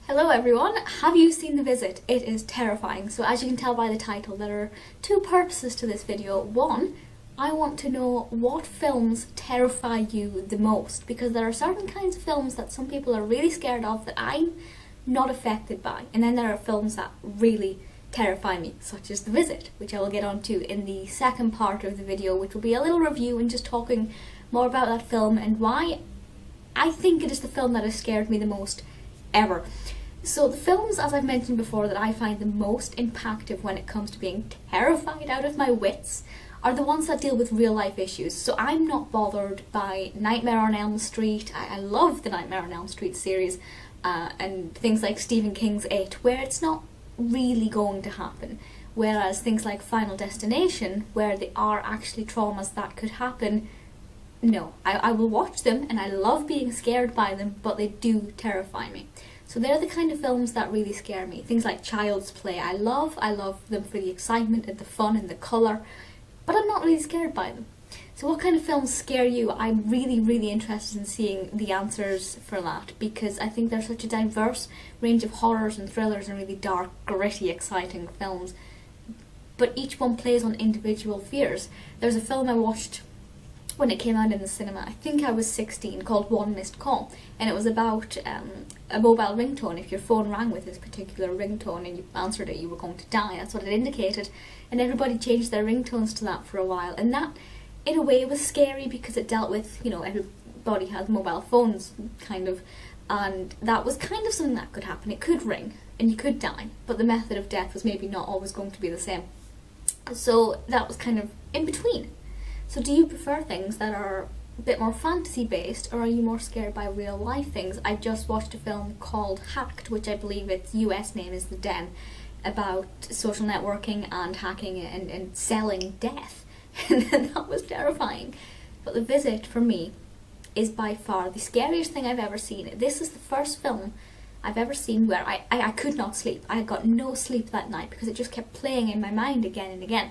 Hello everyone, have you seen The Visit? It is terrifying. So as you can tell by the title, there are two purposes to this video. One, I want to know what films terrify you the most, because there are certain kinds of films that some people are really scared of that I'm not affected by, and then there are films that really terrify me, such as The Visit, which I will get onto in the second part of the video, which will be a little review and just talking more about that film and why I think it is the film that has scared me the most ever. So the films, as I've mentioned before, that I find the most impactful when it comes to being terrified out of my wits are the ones that deal with real life issues. So I'm not bothered by Nightmare on Elm Street. I love the Nightmare on Elm Street series and things like Stephen King's It, where it's not really going to happen. Whereas things like Final Destination, where they are actually traumas that could happen, no. I will watch them and I love being scared by them, but they do terrify me. So they're the kind of films that really scare me. Things like Child's Play, I love them for the excitement and the fun and the colour, but I'm not really scared by them. So what kind of films scare you? I'm really interested in seeing the answers for that, because I think there's such a diverse range of horrors and thrillers and really dark, gritty, exciting films, but each one plays on individual fears. There's a film I watched when it came out in the cinema, I think I was 16, called One Missed Call, and it was about a mobile ringtone. If your phone rang with this particular ringtone and you answered it, you were going to die. That's what it indicated, and everybody changed their ringtones to that for a while, and that in a way was scary because it dealt with, you know, everybody has mobile phones kind of, and that was kind of something that could happen. It could ring and you could die, but the method of death was maybe not always going to be the same. So that was kind of in between. So do you prefer things that are a bit more fantasy based, or are you more scared by real life things? I just watched a film called Hacked, which I believe its US name is The Den, about social networking and hacking and selling death. And that was terrifying. But The Visit, for me, is by far the scariest thing I've ever seen. This is the first film I've ever seen where I could not sleep. I got no sleep that night because it just kept playing in my mind again and again.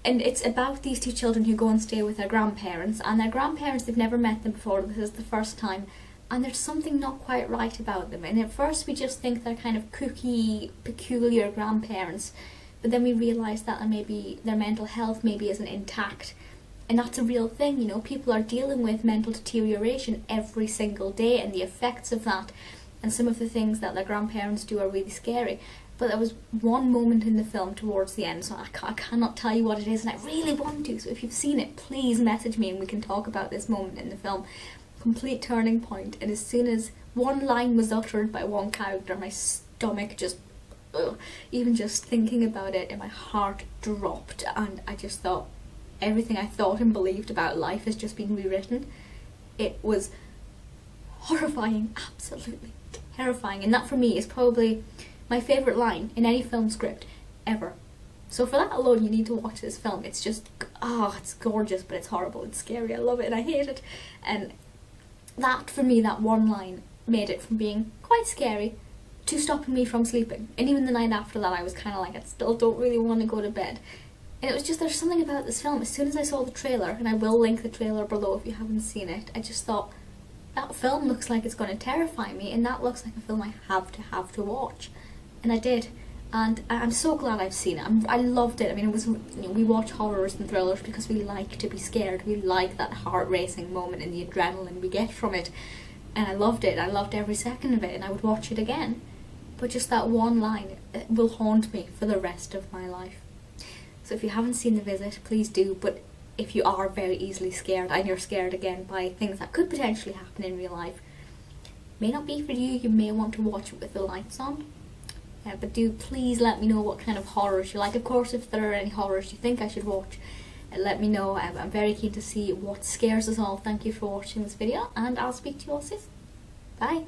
And it's about these two children who go and stay with their grandparents, and their grandparents, they've never met them before, this is the first time, and there's something not quite right about them. And at first we just think they're kind of kooky, peculiar grandparents, but then we realise that maybe their mental health maybe isn't intact, and that's a real thing, you know. People are dealing with mental deterioration every single day and the effects of that, and some of the things that their grandparents do are really scary. But there was one moment in the film towards the end, so I cannot tell you what it is, and I really want to, so if you've seen it, please message me and we can talk about this moment in the film. Complete turning point, and as soon as one line was uttered by one character, my stomach just, even just thinking about it, and my heart dropped, and I just thought, everything I thought and believed about life has just been rewritten. It was horrifying, absolutely terrifying, and that for me is probably my favourite line in any film script ever. So for that alone, you need to watch this film. It's just, it's gorgeous, but it's horrible, it's scary, I love it and I hate it. And that, for me, that one line made it from being quite scary to stopping me from sleeping. And even the night after that, I was kind of like, I still don't really want to go to bed. And it was just, there's something about this film, as soon as I saw the trailer, and I will link the trailer below if you haven't seen it, I just thought, that film looks like it's going to terrify me, and that looks like a film I have to watch. And I did, and I'm so glad I've seen it. I loved it. I mean, it was, you know, we watch horrors and thrillers because we like to be scared. We like that heart racing moment and the adrenaline we get from it. And I loved it. I loved every second of it, and I would watch it again. But just that one line, it will haunt me for the rest of my life. So if you haven't seen The Visit, please do. But if you are very easily scared, and you're scared again by things that could potentially happen in real life, may not be for you. You may want to watch it with the lights on. But do please let me know what kind of horrors you like. Of course, if there are any horrors you think I should watch, let me know. I'm very keen to see what scares us all. Thank you for watching this video, and I'll speak to you all soon. Bye.